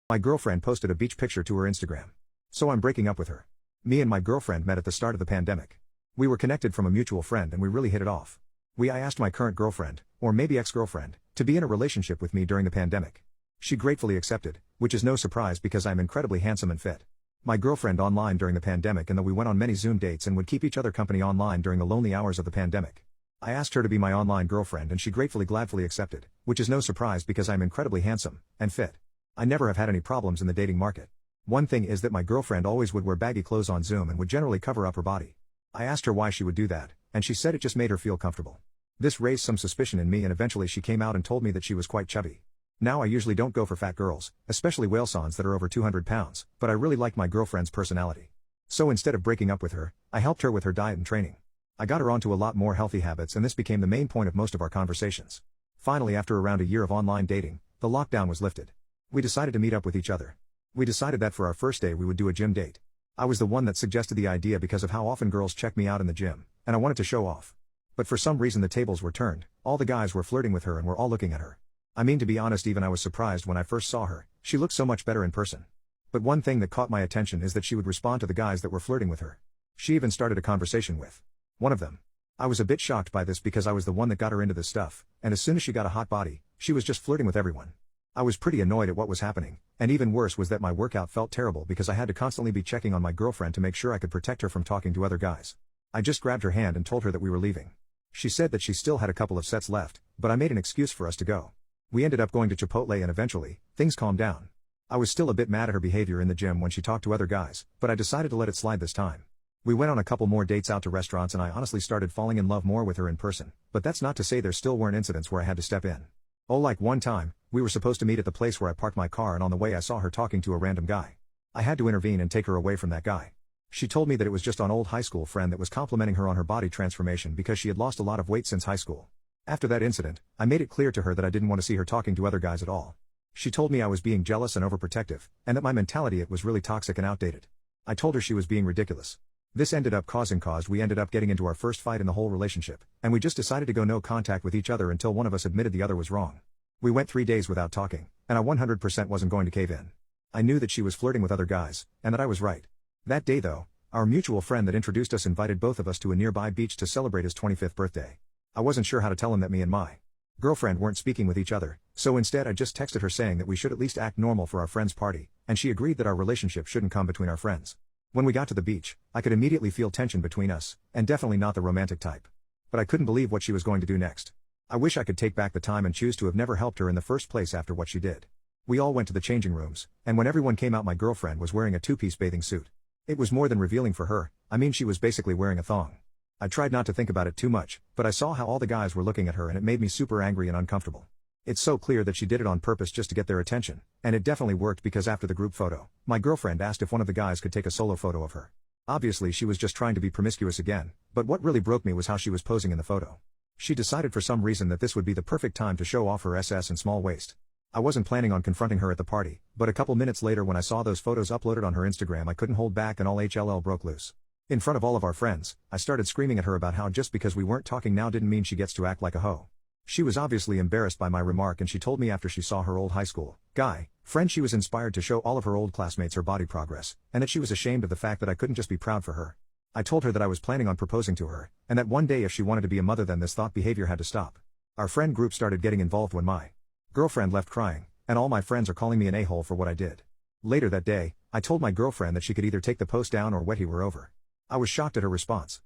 My girlfriend posted a beach picture to her Instagram. So I'm breaking up with her. Me and my girlfriend met at the start of the pandemic. We were connected from a mutual friend and we really hit it off. I asked my current girlfriend, or maybe ex-girlfriend, to be in a relationship with me during the pandemic. She gratefully accepted, which is no surprise because I'm incredibly handsome and fit. My girlfriend online during the pandemic, and though we went on many Zoom dates and would keep each other company online during the lonely hours of the pandemic. I asked her to be my online girlfriend and she gladfully accepted, which is no surprise because I'm incredibly handsome and fit. I never have had any problems in the dating market. One thing is that my girlfriend always would wear baggy clothes on Zoom and would generally cover up her body. I asked her why she would do that, and she said it just made her feel comfortable. This raised some suspicion in me and eventually she came out and told me that she was quite chubby. Now I usually don't go for fat girls, especially whalesons that are over 200 pounds, but I really like my girlfriend's personality. So instead of breaking up with her, I helped her with her diet and training. I got her onto a lot more healthy habits and this became the main point of most of our conversations. Finally, after around a year of online dating, the lockdown was lifted. We decided to meet up with each other. We decided that for our first day we would do a gym date. I was the one that suggested the idea because of how often girls check me out in the gym, and I wanted to show off. But for some reason the tables were turned, all the guys were flirting with her and were all looking at her. I mean, to be honest, even I was surprised when I first saw her. She looked so much better in person. But one thing that caught my attention is that she would respond to the guys that were flirting with her. She even started a conversation with one of them. I was a bit shocked by this because I was the one that got her into this stuff, and as soon as she got a hot body, she was just flirting with everyone. I was pretty annoyed at what was happening, and even worse was that my workout felt terrible because I had to constantly be checking on my girlfriend to make sure I could protect her from talking to other guys. I just grabbed her hand and told her that we were leaving. She said that she still had a couple of sets left, but I made an excuse for us to go. We ended up going to Chipotle and eventually, things calmed down. I was still a bit mad at her behavior in the gym when she talked to other guys, but I decided to let it slide this time. We went on a couple more dates out to restaurants and I honestly started falling in love more with her in person, but that's not to say there still weren't incidents where I had to step in. Oh, like one time, we were supposed to meet at the place where I parked my car and on the way I saw her talking to a random guy. I had to intervene and take her away from that guy. She told me that it was just an old high school friend that was complimenting her on her body transformation because she had lost a lot of weight since high school. After that incident, I made it clear to her that I didn't want to see her talking to other guys at all. She told me I was being jealous and overprotective, and that my mentality it was really toxic and outdated. I told her she was being ridiculous. This ended up we ended up getting into our first fight in the whole relationship, and we just decided to go no contact with each other until one of us admitted the other was wrong. We went 3 days without talking, and I 100% wasn't going to cave in. I knew that she was flirting with other guys, and that I was right. That day though, our mutual friend that introduced us invited both of us to a nearby beach to celebrate his 25th birthday. I wasn't sure how to tell him that me and my girlfriend weren't speaking with each other, so instead I just texted her saying that we should at least act normal for our friend's party, and she agreed that our relationship shouldn't come between our friends. When we got to the beach, I could immediately feel tension between us, and definitely not the romantic type. But I couldn't believe what she was going to do next. I wish I could take back the time and choose to have never helped her in the first place after what she did. We all went to the changing rooms, and when everyone came out my girlfriend was wearing a two-piece bathing suit. It was more than revealing for her, I mean she was basically wearing a thong. I tried not to think about it too much, but I saw how all the guys were looking at her and it made me super angry and uncomfortable. It's so clear that she did it on purpose just to get their attention, and it definitely worked because after the group photo, my girlfriend asked if one of the guys could take a solo photo of her. Obviously she was just trying to be promiscuous again, but what really broke me was how she was posing in the photo. She decided for some reason that this would be the perfect time to show off her SS and small waist. I wasn't planning on confronting her at the party, but a couple minutes later when I saw those photos uploaded on her Instagram I couldn't hold back and all HLL broke loose. In front of all of our friends, I started screaming at her about how just because we weren't talking now didn't mean she gets to act like a hoe. She was obviously embarrassed by my remark and she told me after she saw her old high school guy friend she was inspired to show all of her old classmates her body progress, and that she was ashamed of the fact that I couldn't just be proud for her. I told her that I was planning on proposing to her, and that one day if she wanted to be a mother then this thought behavior had to stop. Our friend group started getting involved when my girlfriend left crying, and all my friends are calling me an a-hole for what I did. Later that day, I told my girlfriend that she could either take the post down or wet he were over. I was shocked at her response.